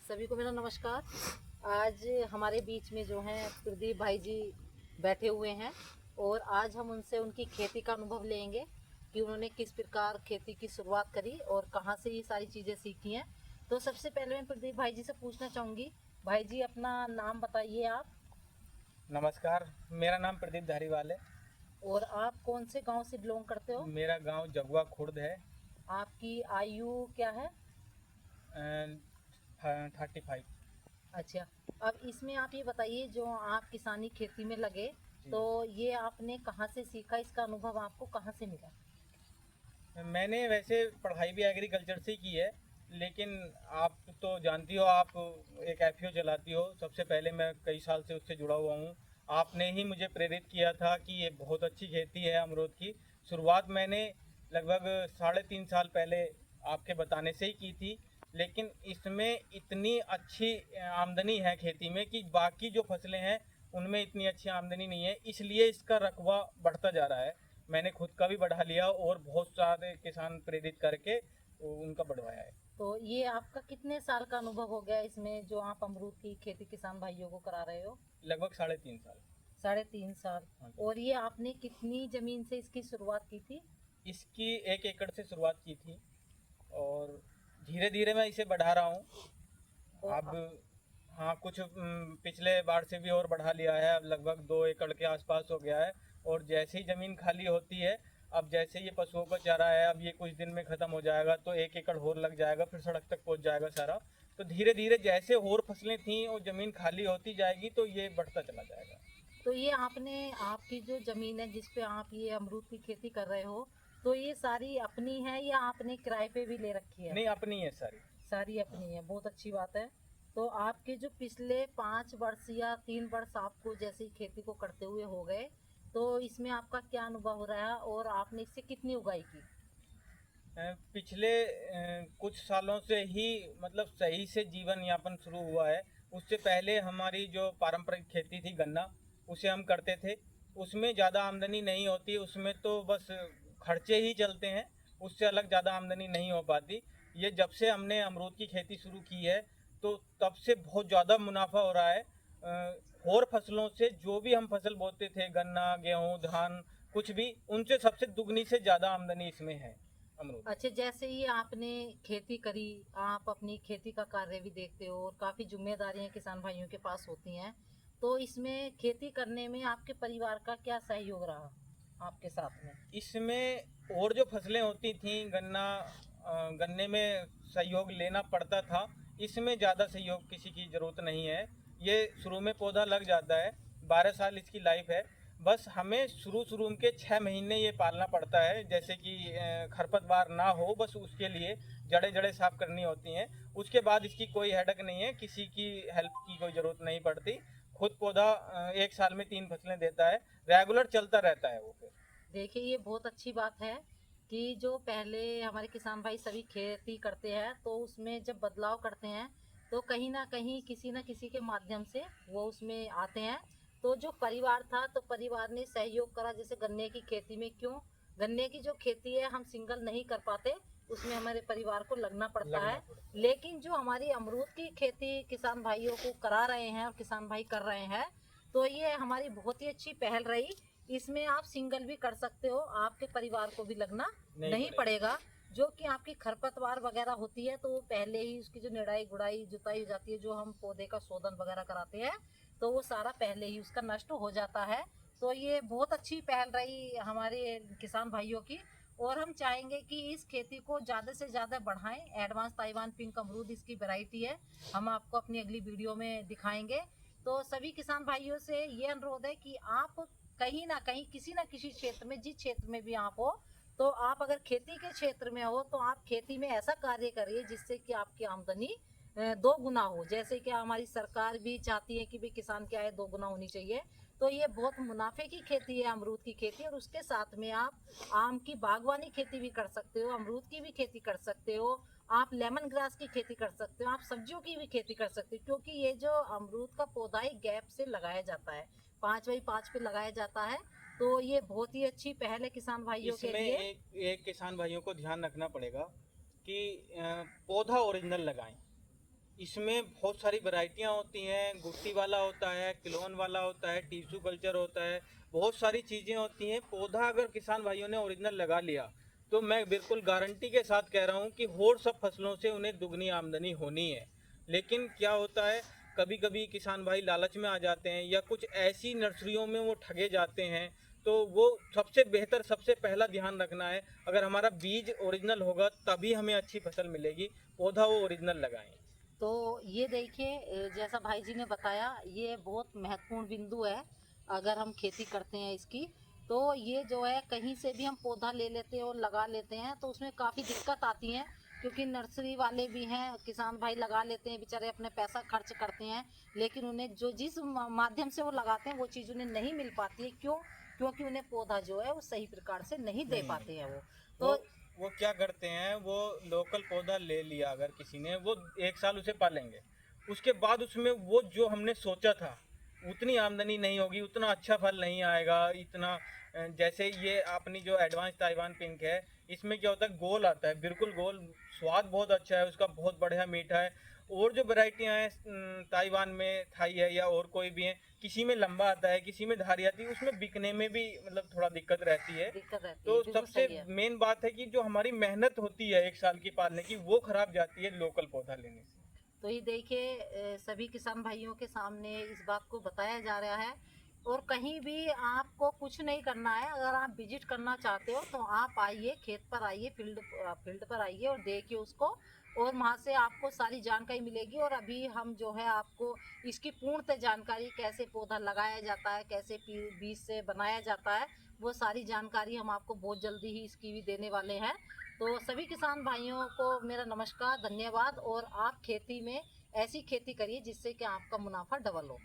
सभी को मेरा नमस्कार। आज हमारे बीच में जो हैं प्रदीप भाई जी बैठे हुए हैं और आज हम उनसे उनकी खेती का अनुभव लेंगे कि उन्होंने किस प्रकार खेती की शुरुआत करी और कहाँ से ये सारी चीज़ें सीखी हैं। तो सबसे पहले मैं प्रदीप भाई जी से पूछना चाहूँगी, भाई जी अपना नाम बताइए आप। नमस्कार, मेरा नाम प्रदीप धारीवाल है। और आप कौन से गांव से बिलोंग करते हो? मेरा गांव जगुआ खुर्द है। आपकी आयु क्या है? 35। अच्छा, अब इसमें आप ये बताइए, जो आप किसानी खेती में लगे जी। तो ये आपने कहाँ से सीखा, इसका अनुभव आपको कहाँ से मिला? मैंने वैसे पढ़ाई भी एग्रीकल्चर से की है, लेकिन आप तो जानती हो, आप एक एफपीओ चलाती हो। सबसे पहले मैं कई साल से उससे जुड़ा हुआ हूँ। आपने ही मुझे प्रेरित किया था कि ये बहुत अच्छी खेती है अमरूद की। शुरुआत मैंने लगभग 3.5 साल पहले आपके बताने से ही की थी, लेकिन इसमें इतनी अच्छी आमदनी है खेती में कि बाकी जो फसलें हैं उनमें इतनी अच्छी आमदनी नहीं है, इसलिए इसका रकबा बढ़ता जा रहा है। मैंने खुद का भी बढ़ा लिया और बहुत सारे किसान प्रेरित करके उनका बढ़वाया है। तो ये आपका कितने साल का अनुभव हो गया इसमें, जो आप अमरूद की खेती किसान भाइयों को करा रहे हो? लगभग 3.5 साल। 3.5 साल। हाँ। और ये आपने कितनी जमीन से इसकी शुरुआत की थी? इसकी 1 एकड़ से शुरुआत की थी और धीरे धीरे मैं इसे बढ़ा रहा हूँ। और अब हाँ, कुछ पिछले बार से भी और बढ़ा लिया है। अब लगभग 2 एकड़ के आसपास हो गया है। और जैसे ही ज़मीन खाली होती है, अब जैसे ये पशुओं का चारा है, अब ये कुछ दिन में ख़त्म हो जाएगा तो 1 एकड़ और लग जाएगा, फिर सड़क तक पहुंच जाएगा सारा। तो धीरे धीरे जैसे और फसलें थीं और ज़मीन खाली होती जाएगी तो ये बढ़ता चला जाएगा। तो ये आपने, आपकी जो जमीन है जिस पे आप ये अमरूद की खेती कर रहे हो, तो ये सारी अपनी है या आपने किराए पे भी ले रखी है? नहीं, अपनी है सारी। सारी अपनी है, बहुत अच्छी बात है। तो आपके जो पिछले 5 वर्ष या 3 वर्ष आपको जैसे ही खेती को करते हुए हो गए, तो इसमें आपका क्या अनुभव हो रहा है और आपने इससे कितनी उगाई की? पिछले कुछ सालों से ही मतलब सही से जीवन यापन शुरू हुआ है। उससे पहले हमारी जो पारंपरिक खेती थी गन्ना, उसे हम करते थे। उसमें ज़्यादा आमदनी नहीं होती, उसमें तो बस खर्चे ही चलते हैं, उससे अलग ज़्यादा आमदनी नहीं हो पाती। ये जब से हमने अमरूद की खेती शुरू की है तो तब से बहुत ज़्यादा मुनाफा हो रहा है। और फसलों से जो भी हम फसल बोते थे, गन्ना, गेहूँ, धान, कुछ भी, उनसे सबसे दुगनी से ज़्यादा आमदनी इसमें है अमरूद। अच्छा, जैसे ही आपने खेती करी, आप अपनी खेती का कार्य भी देखते हो और काफ़ी जिम्मेदारियां किसान भाइयों के पास होती हैं, तो इसमें खेती करने में आपके परिवार का क्या सहयोग रहा आपके साथ में? इसमें और जो फसलें होती थीं, गन्ने में सहयोग लेना पड़ता था। इसमें ज़्यादा सहयोग किसी की ज़रूरत नहीं है। ये शुरू में पौधा लग जाता है, 12 साल इसकी लाइफ है। बस हमें शुरू के 6 महीने ये पालना पड़ता है, जैसे कि खरपतवार ना हो, बस उसके लिए जड़ें जड़ें साफ करनी होती हैं। उसके बाद इसकी कोई हेडक नहीं है, किसी की हेल्प की कोई ज़रूरत नहीं पड़ती। खुद पौधा 1 साल में 3 फसलें देता है, रेगुलर चलता रहता है वो फिर। देखिए, ये बहुत अच्छी बात है कि जो पहले हमारे किसान भाई सभी खेती करते हैं तो उसमें जब बदलाव करते हैं तो कहीं ना कहीं किसी ना किसी के माध्यम से वो उसमें आते हैं। तो जो परिवार था, तो परिवार ने सहयोग करा, जैसे गन्ने की खेती में, क्यों गन्ने की जो खेती है हम सिंगल नहीं कर पाते, उसमें हमारे परिवार को लगना पड़ता लगना है। पड़ता है। लेकिन जो हमारी अमरूद की खेती किसान भाइयों को करा रहे हैं और किसान भाई कर रहे हैं, तो ये हमारी बहुत ही अच्छी पहल रही। इसमें आप सिंगल भी कर सकते हो, आपके परिवार को भी लगना नहीं पड़ेगा। जो कि आपकी खरपतवार वगैरह होती है तो वो पहले ही उसकी जो निड़ाई गुड़ाई जुताई हो जाती है, जो हम पौधे का शोधन वगैरह कराते हैं, तो वो सारा पहले ही उसका नष्ट हो जाता है। तो ये बहुत अच्छी पहल रही हमारे किसान भाइयों की। और हम चाहेंगे कि इस खेती को ज़्यादा से ज़्यादा बढ़ाएं। एडवांस ताइवान पिंक अमरूद इसकी वैरायटी है, हम आपको अपनी अगली वीडियो में दिखाएंगे। तो सभी किसान भाइयों से ये अनुरोध है कि आप कहीं ना कहीं किसी ना किसी क्षेत्र में, जिस क्षेत्र में भी आप हो, तो आप अगर खेती के क्षेत्र में हो तो आप खेती में ऐसा कार्य करिए जिससे कि आपकी आमदनी 2 गुना हो। जैसे कि हमारी सरकार भी चाहती है कि भाई किसान की आय 2 गुना होनी चाहिए। तो ये बहुत मुनाफे की खेती है अमरूद की खेती। और उसके साथ में आप आम की बागवानी खेती भी कर सकते हो, अमरूद की भी खेती कर सकते हो, आप लेमन ग्रास की खेती कर सकते हो, आप सब्जियों की भी खेती कर सकते हो। क्योंकि ये जो अमरूद का पौधा है गैप से लगाया जाता है, 5x5 पे लगाया जाता है। तो ये बहुत ही अच्छी पहल है किसान भाइयों के इसमें लिए। एक किसान भाइयों को ध्यान रखना पड़ेगा कि पौधा ओरिजिनल लगाएं। इसमें बहुत सारी वैरायटियाँ होती हैं, गुट्टी वाला होता है, क्लोन वाला होता है, टिश्यू कल्चर होता है, बहुत सारी चीज़ें होती हैं। पौधा अगर किसान भाइयों ने ओरिजिनल लगा लिया तो मैं बिल्कुल गारंटी के साथ कह रहा हूँ कि और सब फसलों से उन्हें दुगनी आमदनी होनी है। लेकिन क्या होता है, कभी कभी किसान भाई लालच में आ जाते हैं या कुछ ऐसी नर्सरियों में वो ठगे जाते हैं। तो वो सबसे बेहतर, सबसे पहला ध्यान रखना है, अगर हमारा बीज ओरिजिनल होगा तभी हमें अच्छी फसल मिलेगी। पौधा वो ओरिजिनल लगाएं। तो ये देखिए, जैसा भाई जी ने बताया, ये बहुत महत्वपूर्ण बिंदु है। अगर हम खेती करते हैं इसकी, तो ये जो है कहीं से भी हम पौधा ले लेते हैं और लगा लेते हैं तो उसमें काफ़ी दिक्कत आती है, क्योंकि नर्सरी वाले भी हैं, किसान भाई लगा लेते हैं, बेचारे अपने पैसा खर्च करते हैं, लेकिन उन्हें जो जिस माध्यम से वो लगाते हैं वो चीज़ उन्हें नहीं मिल पाती है। क्यों? क्योंकि उन्हें पौधा जो है वो सही प्रकार से नहीं दे नहीं पाते हैं वो। वो तो वो क्या करते हैं, वो लोकल पौधा ले लिया अगर किसी ने, वो एक साल उसे पालेंगे, उसके बाद उसमें वो जो हमने सोचा था उतनी आमदनी नहीं होगी, उतना अच्छा फल नहीं आएगा, इतना जैसे ये अपनी जो एडवांस ताइवान पिंक है, इसमें क्या होता है, गोल आता है, बिल्कुल गोल, स्वाद बहुत अच्छा है उसका, बहुत बढ़िया मीठा है। और जो वैरायटियाँ हैं ताइवान में, थाई है या और कोई भी है, किसी में लंबा आता है, किसी में धारी आती है, उसमें बिकने में भी मतलब थोड़ा दिक्कत रहती है। दिक्कत रहती है, तो बिल्कुल सबसे सही है। मेन बात है कि जो हमारी मेहनत होती है एक साल की पालने की, वो खराब जाती है लोकल पौधा लेने से। तो ये देखिए, सभी किसान भाइयों के सामने इस बात को बताया जा रहा है। और कहीं भी आपको कुछ नहीं करना है, अगर आप विजिट करना चाहते हो तो आप आइए, खेत पर आइए, फील्ड पर आइए और देखिए उसको, और वहाँ से आपको सारी जानकारी मिलेगी। और अभी हम जो है आपको इसकी पूर्णतः जानकारी, कैसे पौधा लगाया जाता है, कैसे बीज से बनाया जाता है, वो सारी जानकारी हम आपको बहुत जल्दी ही इसकी भी देने वाले हैं। तो सभी किसान भाइयों को मेरा नमस्कार, धन्यवाद। और आप खेती में ऐसी खेती करिए जिससे कि आपका मुनाफा डबल हो।